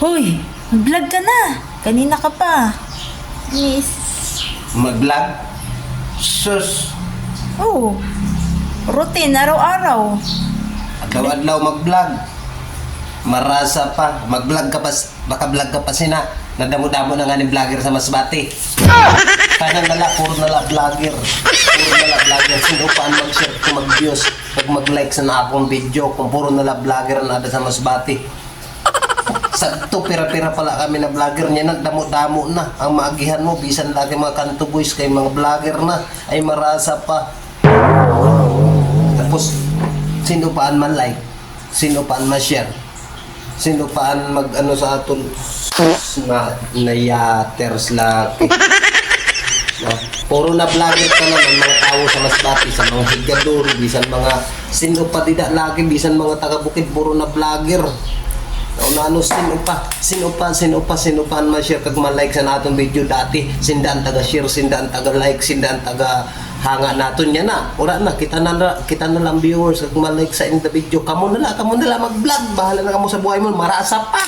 Hoy, mag-vlog ka na. Kanina ka pa. Miss. Mag-vlog? Sus, Oo. Routine, araw-araw. adlaw-adlaw mag-vlog. Marasa pa. Mag-vlog ka pa, maka-vlog ka pa sina. Nadamo-damo na nga ni vlogger sa Masbate. Kanang nala, puro nala vlogger. Puro nala vlogger. Sino pa mag-share kung mag-views, pag mag-like sa na akong video, kung puro nala vlogger na ada sa Masbate. Sakto, pira-pira pala kami na vlogger niya, nagdamo-damo na. Ang maagihan mo, bisan lagi mga kanto boys kay mga vlogger na, ay marasa pa. Tapos, sino paan man like, sino paan man share, sino paan mag ano sa aton na yaters laki. Puro na vlogger ka naman mga tao sa Masbate, sa mga higador, bisan mga sino pa dida laki, bisan mga taga-bukid, puro na vlogger. Ano, sino pa ma-share kag ma-like sa natong video dati, sindaan taga-share, sindaan taga-like, sindaan taga-hanga naton niya na. Ora na, kita na lang viewers kag ma-like sa inyo video. Kamo na lang mag-vlog, bahala na kamo sa buhay mo, marasa pa.